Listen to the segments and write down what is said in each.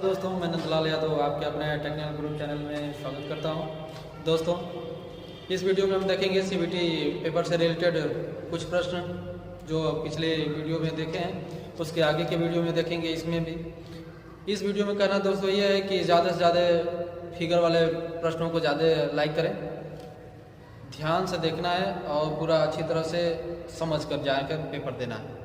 दोस्तों, मैं नंदलाल यादव आपके अपने टेक्निकल ग्रुप चैनल में स्वागत करता हूं। दोस्तों, इस वीडियो में हम देखेंगे सीबीटी पेपर से रिलेटेड कुछ प्रश्न जो पिछले वीडियो में देखे हैं, उसके आगे के वीडियो में देखेंगे। इसमें भी इस वीडियो में कहना दोस्तों ये है कि ज़्यादा से ज़्यादा फिगर वाले प्रश्नों को ज़्यादा लाइक करें, ध्यान से देखना है और पूरा अच्छी तरह से समझ कर जाकर पेपर देना है।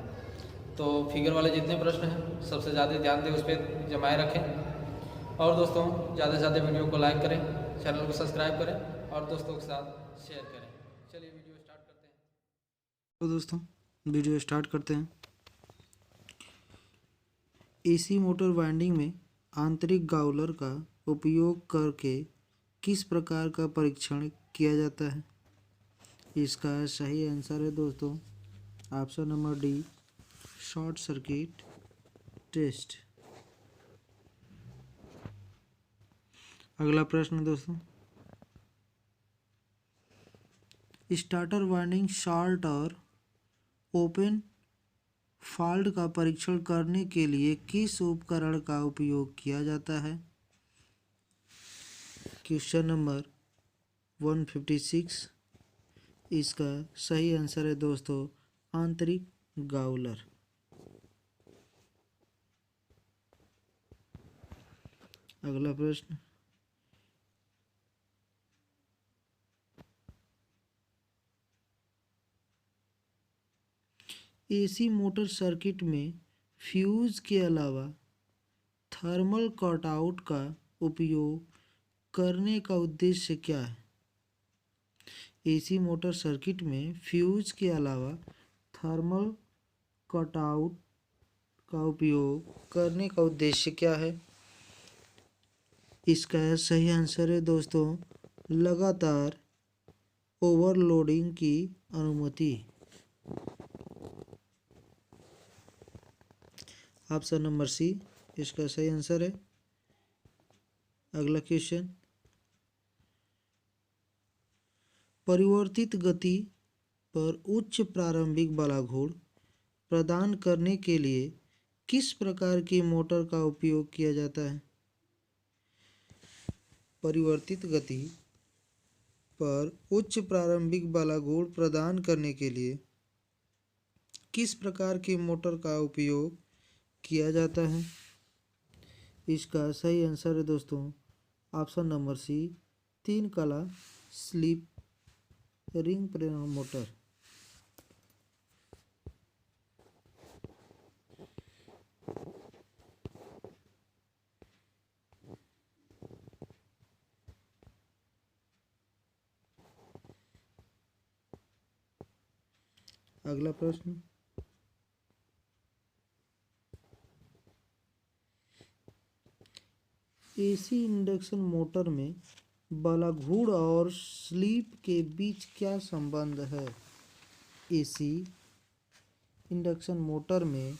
तो फिगर वाले जितने प्रश्न हैं सबसे ज़्यादा ध्यान दें, उस पर जमाए रखें। और दोस्तों, ज़्यादा से ज़्यादा वीडियो को लाइक करें, चैनल को सब्सक्राइब करें और दोस्तों के साथ शेयर करें। चलिए वीडियो स्टार्ट करते हैं। तो दोस्तों, वीडियो स्टार्ट करते हैं। एसी मोटर वाइंडिंग में आंतरिक गाउलर का उपयोग करके किस प्रकार का परीक्षण किया जाता है? इसका सही आंसर है दोस्तों option number D, short circuit test. अगला प्रश्न दोस्तों, स्टार्टर वाइंडिंग शॉर्ट और ओपन फॉल्ट का परीक्षण करने के लिए किस उपकरण का उपयोग किया जाता है? Question number 156। इसका सही आंसर है दोस्तों आंतरिक गाउलर। अगला प्रश्न, एसी मोटर सर्किट में फ्यूज के अलावा थर्मल कटआउट का उपयोग करने का उद्देश्य क्या है? एसी मोटर सर्किट में फ्यूज के अलावा थर्मल कटआउट का उपयोग करने का उद्देश्य क्या है? इसका सही आंसर है दोस्तों लगातार ओवरलोडिंग की अनुमति। ऑप्शन नंबर सी इसका सही आंसर है। अगला क्वेश्चन, परिवर्तित गति पर उच्च प्रारंभिक बलाघूर्ण प्रदान करने के लिए किस प्रकार की मोटर का उपयोग किया जाता है? परिवर्तित गति पर उच्च प्रारंभिक बलाघूर्ण प्रदान करने के लिए किस प्रकार की मोटर का उपयोग किया जाता है? इसका सही आंसर है दोस्तों ऑप्शन नंबर सी, 3 कला स्लिप रिंग प्रेरण मोटर। अगला प्रश्न, एसी इंडक्शन मोटर में बलाघूर्ण और स्लिप के बीच क्या संबंध है? एसी इंडक्शन मोटर में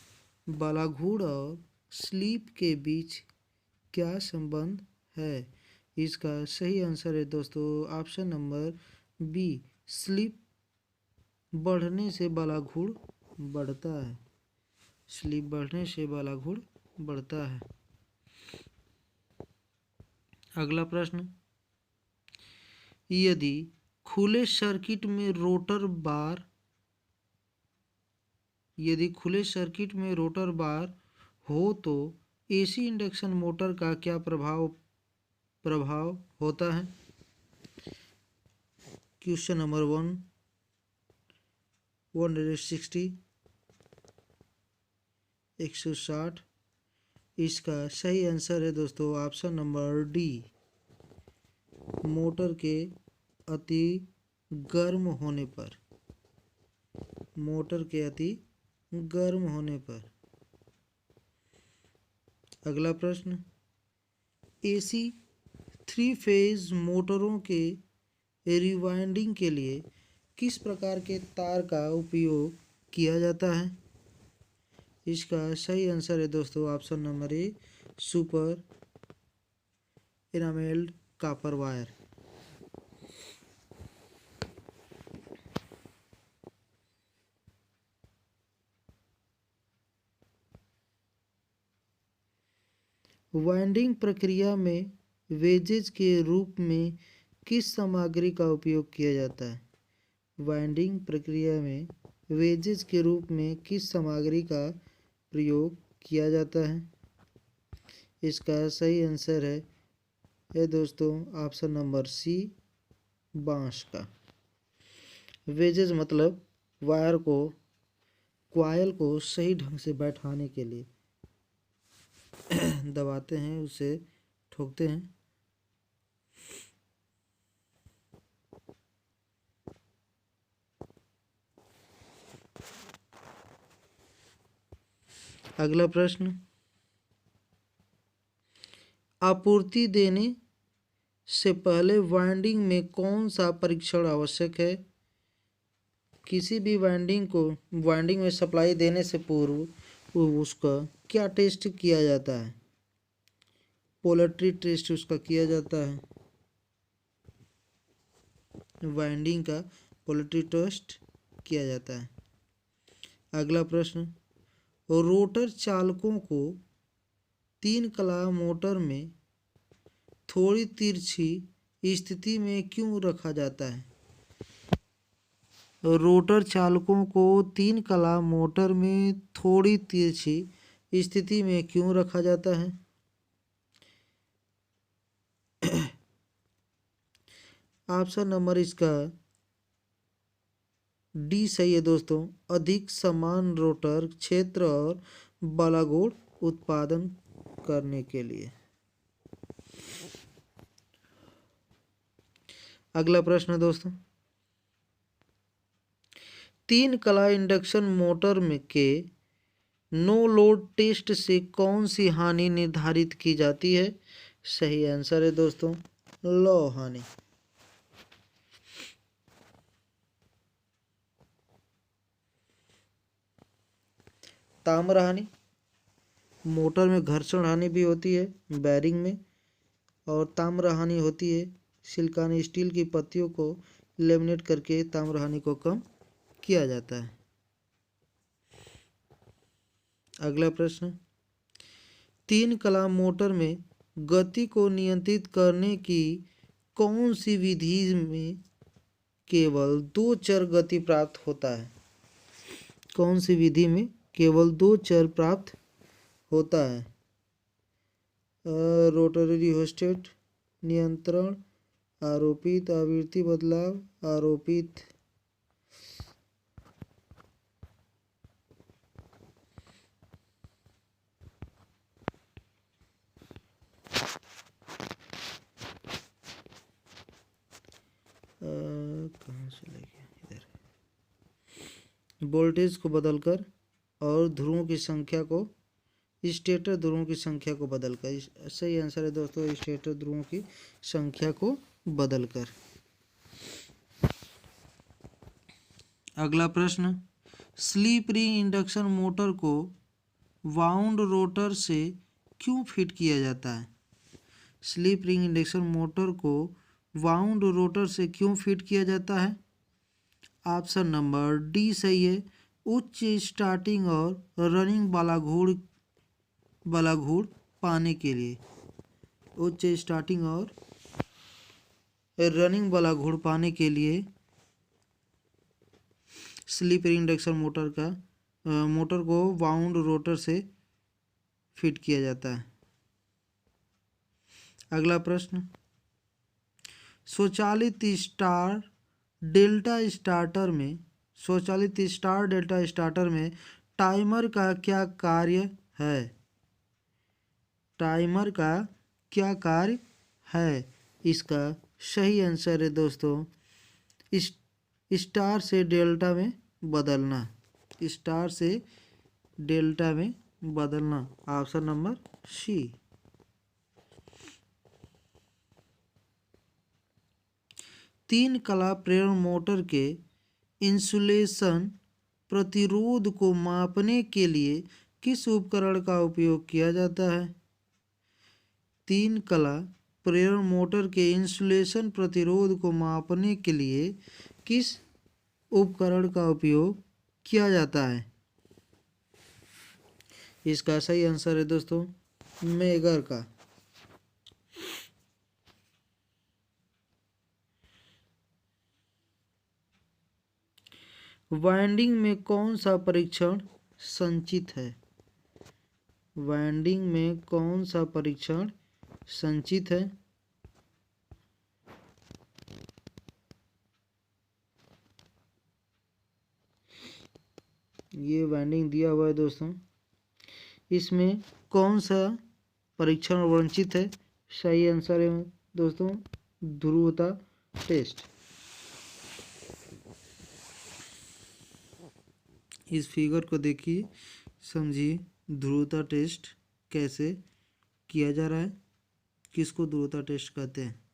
बलाघूर्ण और स्लिप के बीच क्या संबंध है? इसका सही आंसर है दोस्तों ऑप्शन नंबर बी, स्लिप बढ़ने से बलाघूर्ण बढ़ता है। स्लिप बढ़ने से बलाघूर्ण बढ़ता है। अगला प्रश्न, यदि खुले सर्किट में रोटर बार हो तो एसी इंडक्शन मोटर का क्या प्रभाव होता है? Question number 160 160। इसका सही आंसर है दोस्तों ऑप्शन नंबर डी, मोटर के अति गर्म होने पर। मोटर के अति गर्म होने पर। अगला प्रश्न, एसी 3 फेज मोटरों के रिवाइंडिंग के लिए किस प्रकार के तार का उपयोग किया जाता है? इसका सही आंसर है दोस्तों option number A, super enamelled copper wire. Winding प्रक्रिया में वेजेज के रूप में किस सामग्री का उपयोग किया जाता है? वाइंडिंग प्रक्रिया में वेजेज के रूप में किस सामग्री का प्रयोग किया जाता है? इसका सही आंसर है दोस्तों ऑप्शन नंबर सी, बांस का। वेजेज मतलब वायर को, क्वायल को सही ढंग से बैठाने के लिए दबाते हैं, उसे ठोकते हैं। अगला प्रश्न, आपूर्ति देने से पहले वाइंडिंग में कौन सा परीक्षण आवश्यक है? किसी भी वाइंडिंग में सप्लाई देने से पूर्व उसका क्या टेस्ट किया जाता है? पोलैरिटी टेस्ट उसका किया जाता है। वाइंडिंग का पोलैरिटी टेस्ट किया जाता है। अगला प्रश्न, रोटर चालकों को 3 कला मोटर में थोड़ी तिरछी स्थिति में क्यों रखा जाता है? रोटर चालकों को 3 कला मोटर में थोड़ी तिरछी स्थिति में क्यों रखा जाता है? ऑप्शन नंबर इसका डी सही है दोस्तों, अधिक समान रोटर क्षेत्र और बलागुड़ उत्पादन करने के लिए। अगला प्रश्न दोस्तों, 3 कला इंडक्शन मोटर में के नो लोड टेस्ट से कौन सी हानि निर्धारित की जाती है? सही आंसर है दोस्तों, लौ हानि। ताम्र हानि, मोटर में घर्षण हानि भी होती है बैरिंग में, और ताम्र हानि होती है सिलिकॉन स्टील की पत्तियों को लेमिनेट करके ताम्र हानि को कम किया जाता है। अगला प्रश्न, 3 कला मोटर में गति को नियंत्रित करने की कौन सी विधि में केवल 2 चर गति प्राप्त होता है? कौन सी विधि में केवल 2 चर प्राप्त होता है? रोटरी रियोस्टेट नियंत्रण, आरोपित आवृत्ति बदलाव, आरोपित कहाँ से लेके इधर वोल्टेज को बदलकर और ध्रुवों की संख्या को, स्टेटर ध्रुवों की संख्या को बदलकर। सही आंसर है दोस्तों, स्टेटर ध्रुवों की संख्या को बदलकर। अगला प्रश्न, स्लिप रिंग इंडक्शन मोटर को वाउंड रोटर से क्यों फिट किया जाता है? स्लिप रिंग इंडक्शन मोटर को वाउंड रोटर से क्यों फिट किया जाता है? ऑप्शन नंबर डी सही है, उच्च स्टार्टिंग और रनिंग बलाघूर पाने के लिए। उच्च स्टार्टिंग और रनिंग बलाघूर पाने के लिए स्लिप रिंग इंडक्शन मोटर को वाउंड रोटर से फिट किया जाता है। अगला प्रश्न, स्वचालित स्टार डेल्टा स्टार्टर में टाइमर का क्या कार्य है? टाइमर का क्या कार्य है? इसका सही आंसर है दोस्तों, स्टार से डेल्टा में बदलना। स्टार से डेल्टा में बदलना, ऑप्शन नंबर सी। 3 कला प्रेरण मोटर के इंसुलेशन प्रतिरोध को मापने के लिए किस उपकरण का उपयोग किया जाता है? 3 कला प्रेरण मोटर के इंसुलेशन प्रतिरोध को मापने के लिए किस उपकरण का उपयोग किया जाता है? इसका सही आंसर है दोस्तों, मेगर का। वाइंडिंग में कौन सा परीक्षण संचित है? वाइंडिंग में कौन सा परीक्षण संचित है? ये वाइंडिंग दिया हुआ है दोस्तों, इसमें कौन सा परीक्षण वर्णित है? सही आंसर है दोस्तों ध्रुवता टेस्ट। इस फिगर को देखिए, समझिए ध्रुवता टेस्ट कैसे किया जा रहा है, किसको ध्रुवता टेस्ट कहते हैं।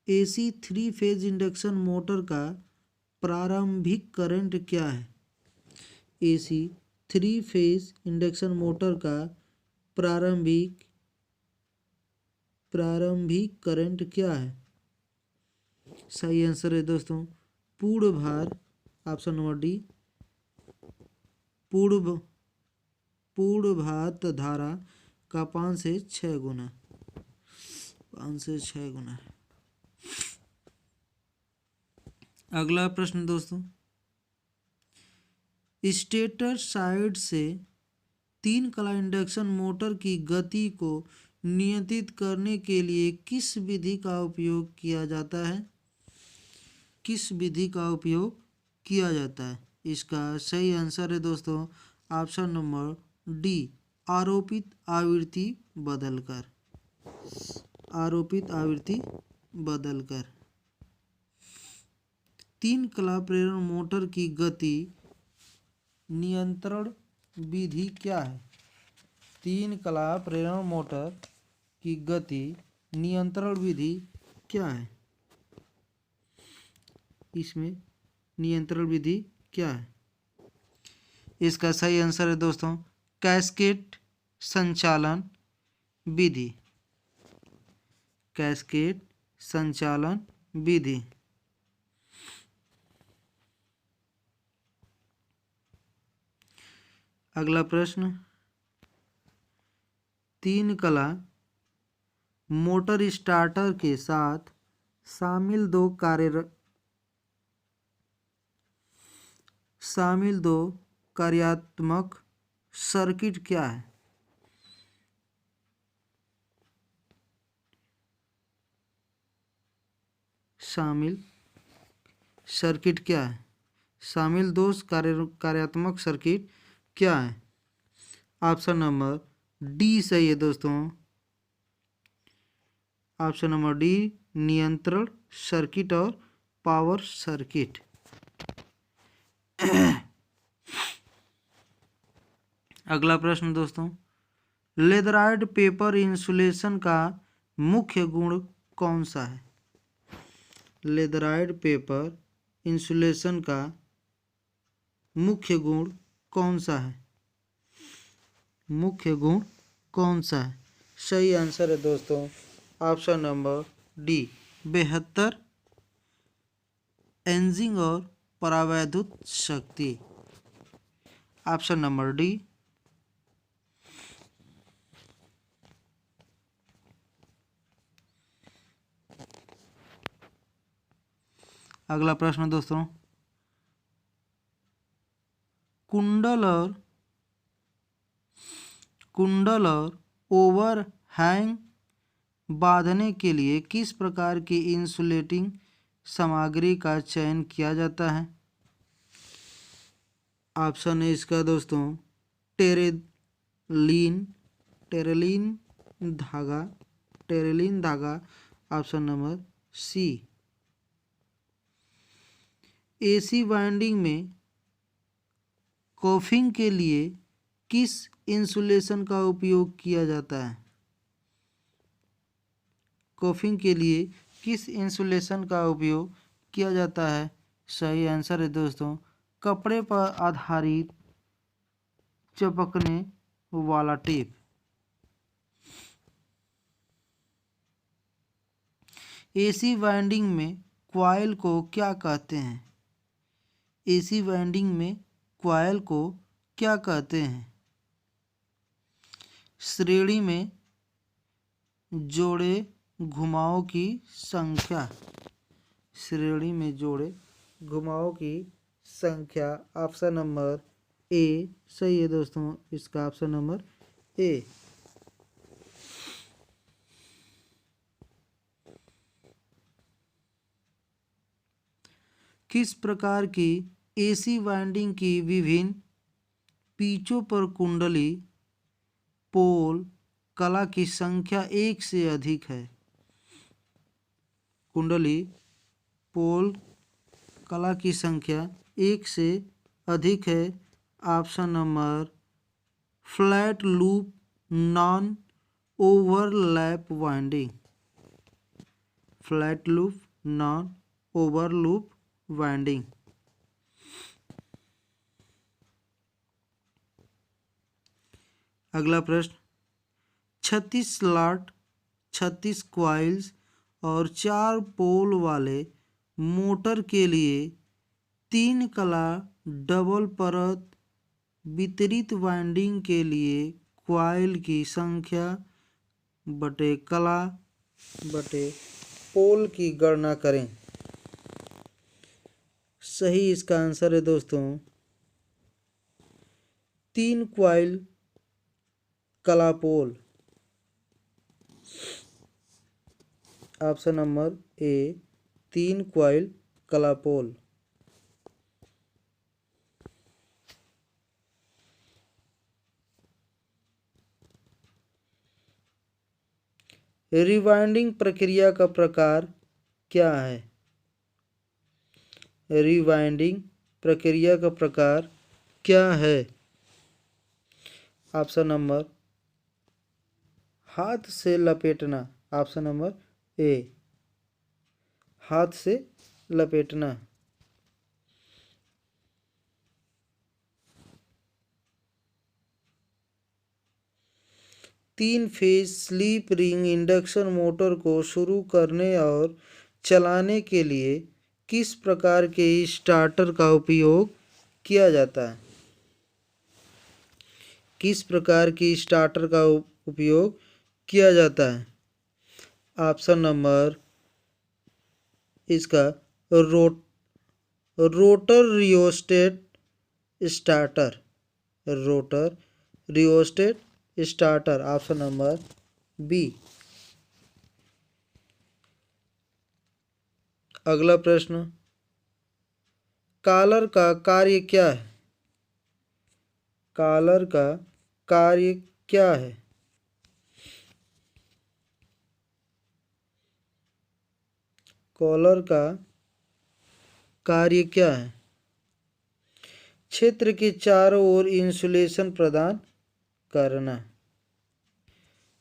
एसी 3 फेज इंडक्शन मोटर का प्रारंभिक करंट क्या है? एसी 3 फेज इंडक्शन मोटर का प्रारंभिक करंट क्या है? सही आंसर है दोस्तों पूर्ण भार, ऑप्शन नंबर डी, पूर्ण भार धारा का 5 से 6 गुना, 5 से 6 गुना। अगला प्रश्न दोस्तों, स्टेटर साइड से 3 कला इंडक्शन मोटर की गति को नियंत्रित करने के लिए किस विधि का उपयोग किया जाता है? किस विधि का उपयोग किया जाता है? इसका सही आंसर है दोस्तों ऑप्शन नंबर डी, आरोपित आवृत्ति बदलकर। आरोपित आवृत्ति बदलकर। 3 कला प्रेरण मोटर की गति नियंत्रण विधि क्या है? 3 कला प्रेरण मोटर की गति नियंत्रण विधि क्या है? इसमें नियंत्रण विधि क्या है? इसका सही आंसर है दोस्तों कैस्केड संचालन विधि। कैस्केड संचालन विधि। अगला प्रश्न, 3 कला मोटर स्टार्टर के साथ शामिल दो कार्यात्मक सर्किट क्या है? शामिल सर्किट क्या है? शामिल दो कार्यात्मक सर्किट क्या है? ऑप्शन नंबर डी सही है दोस्तों, ऑप्शन नंबर डी नियंत्रण सर्किट और पावर सर्किट। अगला प्रश्न दोस्तों, लेदराइट पेपर इंसुलेशन का मुख्य गुण कौन सा है? लेदराइट पेपर इंसुलेशन का मुख्य गुण कौन सा है? मुख्य गुण कौन सा है? सही आंसर है दोस्तों ऑप्शन नंबर डी, बेहतर एजिंग और परावैद्युत शक्ति। Option number D. अगला प्रश्न दोस्तों, कुंडल और ओवरहैंग बांधने के लिए किस प्रकार की इंसुलेटिंग सामग्री का चयन किया जाता है? ऑप्शन है इसका दोस्तों टेरेलिन धागा। Option number C. AC winding में कॉफिंग के लिए किस इंसुलेशन का उपयोग किया जाता है? कॉफिंग के लिए किस इंसुलेशन का उपयोग किया जाता है? सही आंसर है दोस्तों कपड़े पर आधारित चिपकने वाला टेप। एसी वाइंडिंग में कॉइल को क्या कहते हैं? एसी वाइंडिंग में कॉइल को क्या कहते हैं? श्रेणी में जोड़े घुमावों की संख्या। श्रेणी में जोड़े घुमावों की संख्या। ऑप्शन नंबर ए सही है दोस्तों, इसका ऑप्शन नंबर ए। किस प्रकार की एसी वाइंडिंग की विभिन्न पिचों पर कुंडली पोल कला की संख्या एक से अधिक है? कुंडली पोल कला की संख्या एक से अधिक है। Option number flat loop non overlap winding. Flat loop non overlap winding. अगला प्रश्न, 36 स्लॉट 36 कॉइल्स और 4 पोल वाले मोटर के लिए 3 कला डबल परत वितरित वाइंडिंग के लिए कॉइल की संख्या बटे कला बटे पोल की गणना करें। सही इसका आंसर है दोस्तों 3 कॉइल कला पोल। ऑप्शन नंबर ए 3 कॉइल कला पोल। रिवाइंडिंग प्रक्रिया का प्रकार क्या है? रिवाइंडिंग प्रक्रिया का प्रकार क्या है? ऑप्शन नंबर हाथ से लपेटना। ऑप्शन नंबर ए हाथ से लपेटना। तीन phase slip ring induction motor को शुरू करने और चलाने के लिए किस प्रकार के स्टार्टर का उपयोग किया जाता है? किस प्रकार की स्टार्टर का उपयोग किया जाता है? ऑप्शन नंबर इसका rotor rheostat starter. Rotor rheostat starter. Option number B. अगला प्रश्न, कॉलर का कार्य क्या है? कॉलर का कार्य क्या है? कॉलर का कार्य क्या है? क्षेत्र के चारों ओर इंसुलेशन प्रदान करना।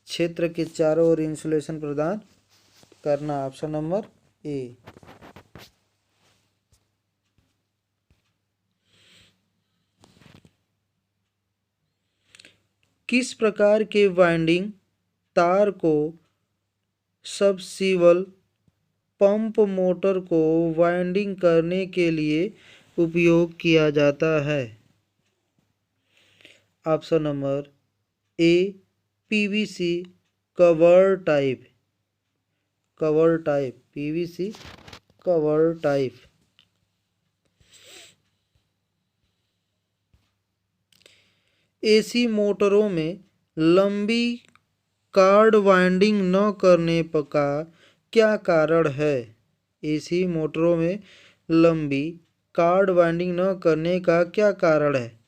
क्षेत्र के चारों ओर इंसुलेशन प्रदान करना। Option number A. किस प्रकार के वाइंडिंग तार को सबसिबल पंप मोटर को वाइंडिंग करने के लिए उपयोग किया जाता है? Option number A PVC cover type. Cover type PVC cover type. AC मोटरों में लंबी कार्ड वाइंडिंग न करने का क्या कारण है? एसी मोटरों में लंबी कार्ड वाइंडिंग न करने का क्या कारण है?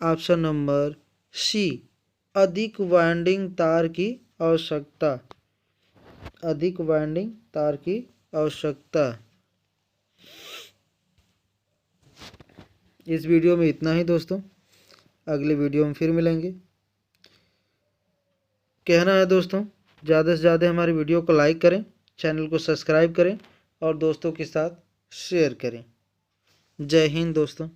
ऑप्शन नंबर सी अधिक वाइंडिंग तार की आवश्यकता। अधिक वाइंडिंग तार की आवश्यकता। इस वीडियो में इतना ही दोस्तों, अगले वीडियो में फिर मिलेंगे। कहना है दोस्तों, ज़्यादा से ज़्यादा हमारे वीडियो को लाइक करें, चैनल को सब्सक्राइब करें और दोस्तों के साथ शेयर करें। जय हिंद दोस्तों।